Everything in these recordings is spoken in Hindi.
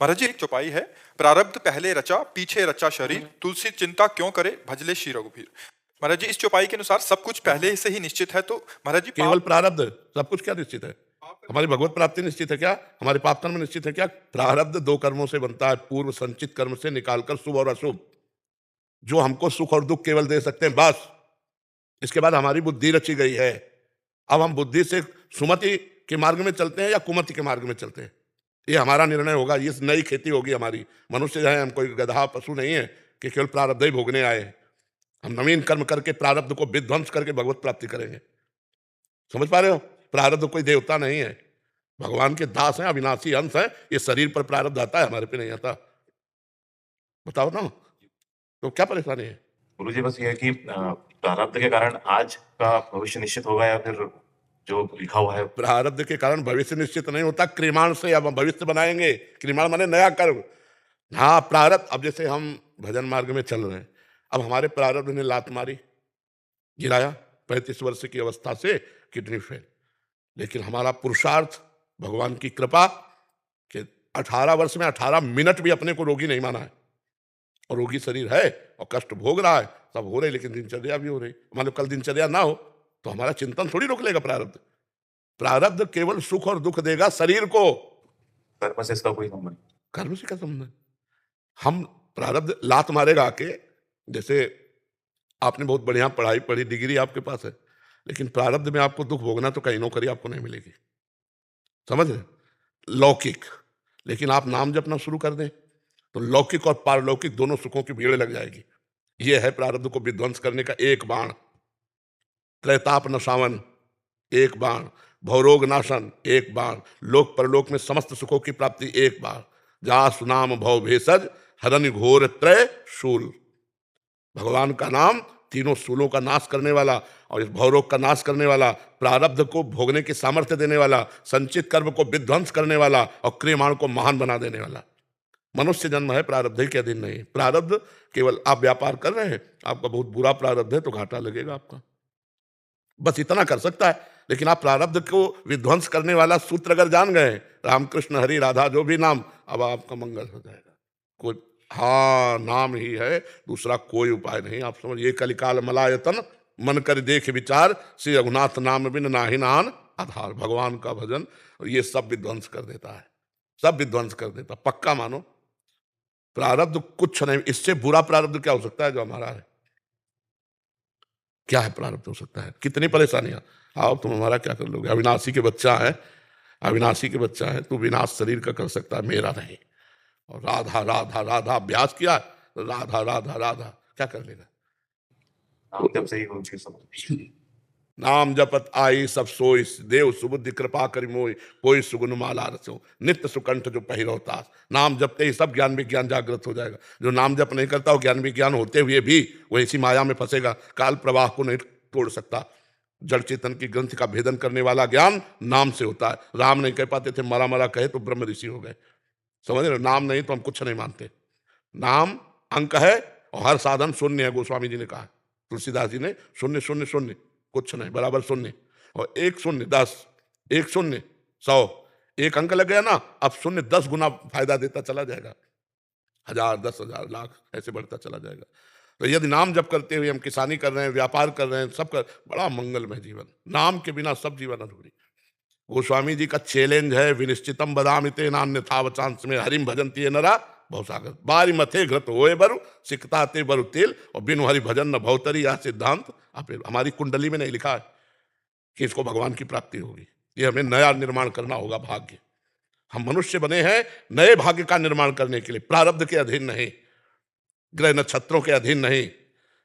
महाराज जी, एक चौपाई है। प्रारब्ध पहले रचा पीछे रचा शरीर, तुलसी चिंता क्यों करे भजले श्री रघुबीर। महाराज जी, इस चौपाई के अनुसार सब कुछ पहले से ही निश्चित है, तो महाराज जी केवल प्रारब्ध, सब कुछ क्या निश्चित है? हमारी भगवत प्राप्ति निश्चित है क्या? हमारे पाप कर्म निश्चित है क्या? प्रारब्ध दो कर्मों से बनता है, पूर्व संचित कर्म से निकालकर शुभ और अशुभ, जो हमको सुख और दुख केवल दे सकते हैं, बस। इसके बाद हमारी बुद्धि रची गई है। अब हम बुद्धि से सुमति के मार्ग में चलते हैं या कुमति के मार्ग में चलते हैं, ये हमारा निर्णय होगा। ये नई खेती होगी हमारी। मनुष्य जो है, हम कोई गधा पशु नहीं है कि केवल प्रारब्ध ही भोगने आए हैं। हम नवीन कर्म करके प्रारब्ध को विध्वंस करके भगवत प्राप्ति करेंगे। समझ पा रहे हो? प्रारब्ध कोई देवता नहीं है, भगवान के दास हैं, अविनाशी अंश है। ये शरीर पर प्रारब्ध आता है, हमारे पे नहीं आता। बताओ ना, तो क्या परेशानी है? गुरुजी, बस ये है कि प्रारब्ध के कारण आज का भविष्य निश्चित होगा या फिर जो लिखा हुआ है। प्रारब्ध के कारण भविष्य निश्चित नहीं होता, क्रिमाण से अब हम भविष्य बनाएंगे। क्रिमाण माने नया कर्म। हाँ, प्रारब्ध। अब जैसे हम भजन मार्ग में चल रहे हैं, अब हमारे प्रारब्ध ने लात मारी, गिराया, 35 वर्ष की अवस्था से किडनी फेल। लेकिन हमारा पुरुषार्थ, भगवान की कृपा कि 18 वर्ष में 18 मिनट भी अपने को रोगी नहीं माना है, और रोगी शरीर है और कष्ट भोग रहा है, सब हो रहे, लेकिन दिनचर्या भी हो रही। मान लो कल दिनचर्या ना हो तो हमारा चिंतन थोड़ी रोक लेगा प्रारब्ध। प्रारब्ध केवल सुख और दुख देगा शरीर को, कर्म से इसका कोई संबंध? कर्म से क्या संबंध है? हम प्रारब्ध लात मारेगा आके, जैसे आपने बहुत बढ़िया पढ़ाई पढ़ी, डिग्री आपके पास है, लेकिन प्रारब्ध में आपको दुख भोगना तो कहीं नौकरी आपको नहीं मिलेगी। समझ रहे? लौकिक। लेकिन आप नाम जपना शुरू कर दें तो लौकिक और पारलौकिक दोनों सुखों की भीड़ लग जाएगी। यह है प्रारब्ध को विध्वंस करने का एक बाण। त्रैताप नशावन एक बाण, भवरोग नाशन एक बाण, लोक परलोक में समस्त सुखों की प्राप्ति एक बाण। जा सुनाम भव भेषज हरन घोर त्रय शूल। भगवान का नाम तीनों शूलों का नाश करने वाला, और इस भवरोग का नाश करने वाला, प्रारब्ध को भोगने की सामर्थ्य देने वाला, संचित कर्म को विध्वंस करने वाला और क्रियमाण को महान बना देने वाला। मनुष्य जन्म है प्रारब्ध ही के अधीन नहीं। प्रारब्ध केवल आप व्यापार कर रहे हैं, आपका बहुत बुरा प्रारब्ध है तो घाटा लगेगा आपका, बस इतना कर सकता है। लेकिन आप प्रारब्ध को विध्वंस करने वाला सूत्र अगर जान गए, रामकृष्ण हरि राधा जो भी नाम, अब आपका मंगल हो जाएगा। कोई, हाँ, नाम ही है, दूसरा कोई उपाय नहीं। आप समझिए, कलिकाल मलायतन मन कर देख विचार, श्री रघुनाथ नाम बिन नाहि नान आधार। भगवान का भजन ये सब विध्वंस कर देता है, सब विध्वंस कर देता। पक्का मानो, प्रारब्ध कुछ नहीं। इससे बुरा प्रारब्ध क्या हो सकता है जो हमारा है? क्या है प्रारब्ध हो सकता है? कितनी परेशानियां। आओ, तुम हमारा क्या कर लोगे? अविनाशी के बच्चा है, अविनाशी के बच्चा है, तू विनाश शरीर का कर सकता है, मेरा नहीं। और राधा राधा राधा अभ्यास किया, राधा राधा राधा क्या कर लेगा? जब से ही गुरुजी सब नाम जपत आई सब सोई, देव सुबुद्धि कृपा करि मोय, कोई सुगुन माला रसो, नित्य सुकंठ जो पहिरोतास। नाम जपते ही सब ज्ञान विज्ञान जागृत हो जाएगा। जो नाम जप नहीं करता वो ज्ञान विज्ञान होते हुए भी वो इसी माया में फंसेगा, काल प्रवाह को नहीं तोड़ सकता। जड़ चेतन की ग्रंथ का भेदन करने वाला ज्ञान नाम से होता है। राम नहीं कह पाते थे, मरा मरा कहे तो ब्रह्म ऋषि हो गए। समझ रहे? नाम नहीं तो हम कुछ नहीं मानते। नाम अंक है और हर साधन शून्य है, गोस्वामी जी ने कहा, तुलसीदास जी ने, शून्य शून्य शून्य, कुछ नहीं बराबर शून्य। और एक शून्य 10, एक शून्य 100, एक अंक लग गया ना, अब शून्य 10 गुना फायदा देता चला जाएगा, 1000, 10,000, लाख ऐसे बढ़ता चला जाएगा। तो यदि नाम जप करते हुए हम किसानी कर रहे हैं, व्यापार कर रहे हैं, सब कर, बड़ा मंगलमय जीवन। नाम के बिना सब जीवन अधूरी। गोस्वामी जी का चैलेंज है, विनिश्चितम बदामिते नान्यथा वचांस में हरिम भजंती नरा भवसागर। बारी मथे घृत होए बरु सिकता ते बरु तेल, और बिनु हरि भजन न भवतरी। यह सिद्धांत हमारी कुंडली में नहीं लिखा है कि इसको भगवान की प्राप्ति होगी। ये हमें नया निर्माण करना होगा। भाग्य, हम मनुष्य बने हैं नए भाग्य का निर्माण करने के लिए, प्रारब्ध के अधीन नहीं, ग्रह नक्षत्रों के अधीन नहीं।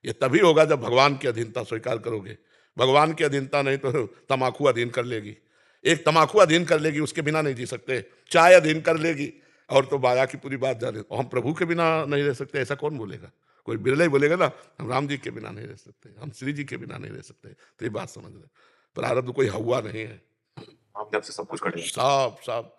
ये तभी होगा जब भगवान की अधीनता स्वीकार करोगे। भगवान की अधीनता नहीं तो तमाकू अधीन कर लेगी। एक तमाकू अधीन कर लेगी, उसके बिना नहीं जी सकते। चाय अधीन कर लेगी, और तो माया की पूरी बात जाने। हम प्रभु के बिना नहीं रह सकते, ऐसा कौन बोलेगा? कोई बिरला ही बोलेगा ना, हम राम जी के बिना नहीं रह सकते, हम श्री जी के बिना नहीं रह सकते। तो ये बात समझ रहे, प्रारब्ध कोई हवा नहीं है। हम जब से सब कुछ करेंगे। सब सब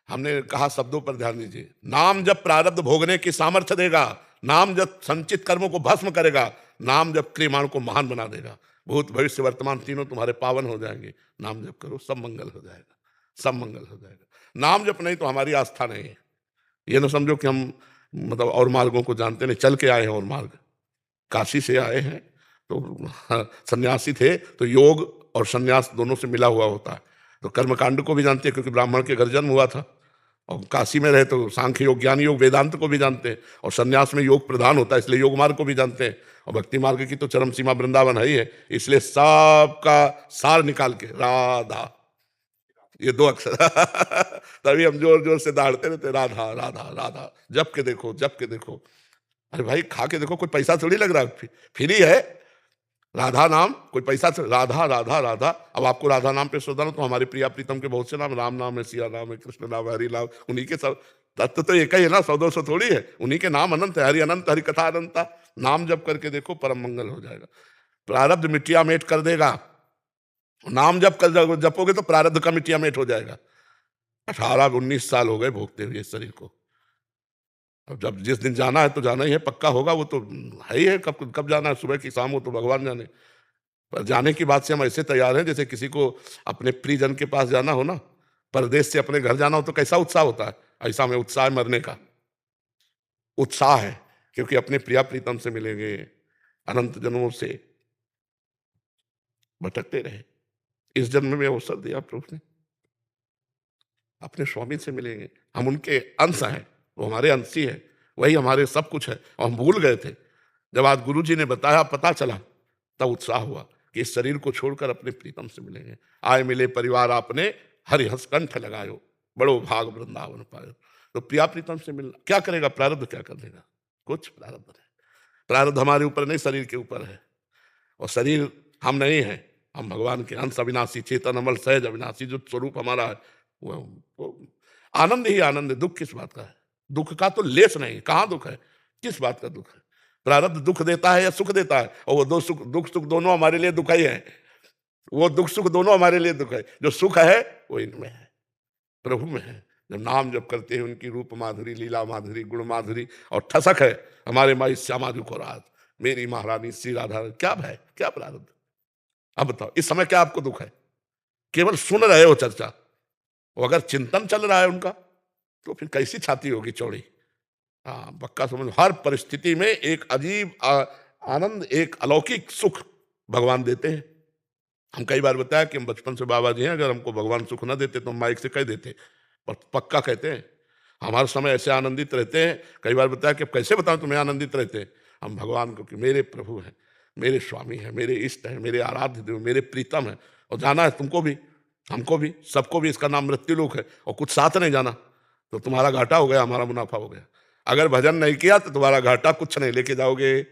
हमने कहा, शब्दों पर ध्यान दीजिए। नाम जब प्रारब्ध भोगने की सामर्थ्य देगा, नाम जब संचित कर्मों को भस्म करेगा, नाम जब क्रियमाण को महान बना देगा, भूत भविष्य वर्तमान तीनों तुम्हारे पावन हो जाएंगे। नाम जप करो, सब मंगल हो जाएगा, सब मंगल हो जाएगा। नाम जप नहीं तो हमारी आस्था नहीं है। ये ना समझो कि हम मतलब और मार्गों को जानते नहीं, चल के आए हैं और मार्ग, काशी से आए हैं। तो सन्यासी थे तो योग और सन्यास दोनों से मिला हुआ होता है। तो कर्मकांड को भी जानते हैं क्योंकि ब्राह्मण के घर जन्म हुआ था, और काशी में रहे तो सांख्य योग, ज्ञान योग, वेदांत को भी जानते हैं, और सन्यास में योग प्रधान होता है इसलिए योग मार्ग को भी जानते हैं। और भक्ति मार्ग की तो चरम सीमा वृंदावन है ही है, इसलिए सबका सार निकाल के राधा, ये 2 अक्षर तभी हम जोर जोर से दहाड़ते रहते, राधा राधा राधा, जप के देखो, जप के देखो। अरे भाई खा के देखो, कोई पैसा थोड़ी लग रहा है, फ्री है राधा नाम, कोई पैसा से, राधा राधा राधा। अब आपको राधा नाम पे श्रद्धा हो तो हमारे प्रिया प्रीतम के बहुत से नाम, राम नाम है, सिया नाम है, कृष्ण नाम है, हरि नाम, उन्हीं के सब तत्व तो एक ही है ना, 100-200 थोड़ी है, उन्हीं के नाम अनंत है, हरि अनंत, हरि कथा अनंता। नाम जप करके देखो, परम मंगल हो जाएगा, प्रारब्ध मिट्टिया मेट कर देगा। नाम जप कर जपोगे तो प्रारब्ध का मिट्टिया मेट हो जाएगा। 18-19 साल हो गए भोगते हुए इस शरीर को, अब जब जिस दिन जाना है तो जाना ही है, पक्का होगा, वो तो है ही है, कब कब जाना है, सुबह की शाम हो तो भगवान जाने। पर जाने की बात से हम ऐसे तैयार हैं जैसे किसी को अपने प्रियजन के पास जाना हो ना, परदेश से अपने घर जाना हो तो कैसा उत्साह होता है, ऐसा में उत्साह है, मरने का उत्साह है, क्योंकि अपने प्रिया प्रीतम से मिलेंगे। अनंत जन्मों से भटकते रहे, इस जन्म में अवसर दिया प्रभु ने, अपने स्वामी से मिलेंगे, हम उनके अंश हैं, वो हमारे अंशी है, वही हमारे सब कुछ है, और हम भूल गए थे। जब आज गुरु जी ने बताया, पता चला, तब उत्साह हुआ कि इस शरीर को छोड़कर अपने प्रीतम से मिलेंगे। आए मिले परिवार आपने, हरि हंस कंठ लगायो, बड़ो भाग वृंदावन पायो। तो प्रिया प्रीतम से मिलना क्या करेगा, प्रारब्ध क्या कर देगा, कुछ प्रारब्ध नहीं, प्रारब्ध हमारे ऊपर नहीं, शरीर के ऊपर है, और शरीर हम नहीं है, हम भगवान के अंश, अविनाशी, चेतन, अमल, सहज, अविनाशी, जो स्वरूप हमारा है वो आनंद ही आनंद है। दुख किस बात का है, दुख का तो लेस नहीं, कहाँ दुख है, किस बात का दुख है। प्रारब्ध दुख देता है या सुख देता है, और वो दो सुख, दुख सुख दोनों हमारे लिए दुख ही है, वो दुख सुख दोनों हमारे लिए दुख है। जो सुख है वो इनमें है, प्रभु में है। जब नाम जब करते हैं उनकी रूप माधुरी, लीला माधुरी, गुण माधुरी, और ठसक है हमारे माई श्यामा को रात, मेरी महारानी श्री राधा। क्या भय, क्या प्रारब्ध, अब बताओ इस समय क्या आपको दुख है, केवल सुन रहे हो चर्चा, और अगर चिंतन चल रहा है उनका तो फिर कैसी छाती होगी चौड़ी। हाँ पक्का समझ, हर परिस्थिति में एक अजीब आनंद, एक अलौकिक सुख भगवान देते हैं। हम कई बार बताया कि हम बचपन से बाबा जी हैं, अगर हमको भगवान सुख ना देते तो हम माइक से कह देते, पर पक्का कहते हैं, हमारे समय ऐसे आनंदित रहते हैं। कई बार बताया कि कैसे बताऊं तुम्हें आनंदित रहते हैं हम भगवान को, कि मेरे प्रभु हैं, मेरे स्वामी हैं, मेरे इष्ट हैं, मेरे आराध्य देव, मेरे प्रीतम हैं। और जाना है तुमको भी, हमको भी, सबको भी, इसका नाम मृत्यु लोक है, और कुछ साथ नहीं जाना तो तुम्हारा घाटा हो गया, हमारा मुनाफा हो गया। अगर भजन नहीं किया तो तुम्हारा घाटा कुछ नहीं, लेके जाओगे,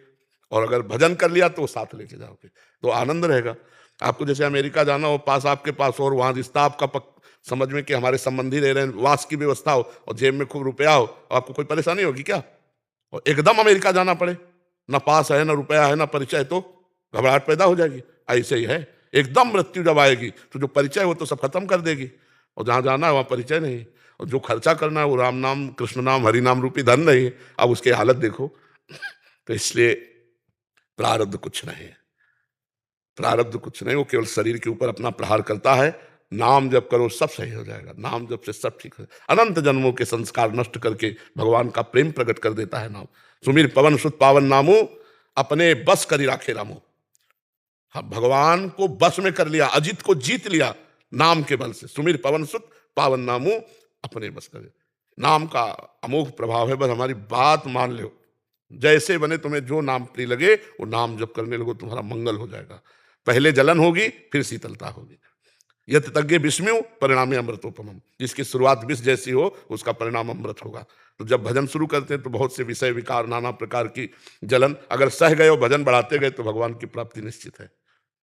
और अगर भजन कर लिया तो साथ लेके जाओगे, तो आनंद रहेगा। आपको जैसे अमेरिका जाना हो, पास आपके पास, और वहां रिश्ता आपका समझ में कि हमारे संबंधी रह रहे हैं, वास की व्यवस्था हो, और जेब में खूब रुपया हो, आपको कोई परेशानी होगी क्या? और एकदम अमेरिका जाना पड़े, ना पास है, ना रुपया है, ना परिचय, तो घबराहट पैदा हो जाएगी। ऐसे ही है, एकदम मृत्यु जब आएगी तो जो परिचय हो तो सब खत्म कर देगी, और जहां जाना है वहां परिचय नहीं, और जो खर्चा करना है वो राम नाम, कृष्ण नाम, हरि नाम रूपी धन नहीं है। अब उसकी हालत देखो। तो इसलिए प्रारब्ध कुछ नहीं है, प्रारब्ध कुछ नहीं, वो केवल शरीर के ऊपर अपना प्रहार करता है। नाम जप करो सब सही हो जाएगा, नाम जप से सब ठीक हो जाएगा। अनंत जन्मों के संस्कार नष्ट करके भगवान का प्रेम प्रकट कर देता है नाम। सुमिर पवन सुत पावन नामो, अपने बस करी राखे रामो। हाँ, भगवान को बस में कर लिया, अजित को जीत लिया नाम के बल से। सुमिर पवन सुत पावन नामो, अपने बस कर। नाम का अमोघ प्रभाव है, बस हमारी बात मान लो, जैसे बने तुम्हें जो नाम प्रिय लगे वो नाम जप करने लगो, तुम्हारा मंगल हो जाएगा। पहले जलन होगी, फिर शीतलता होगी। यत तज्ञे विस्म्यु परिणामे अमृतोपमम, जिसकी शुरुआत विष जैसी हो उसका परिणाम अमृत होगा। तो जब भजन शुरू करते हैं तो बहुत से विषय विकार, नाना प्रकार की जलन, अगर सह गए और भजन बढ़ाते गए तो भगवान की प्राप्ति निश्चित है।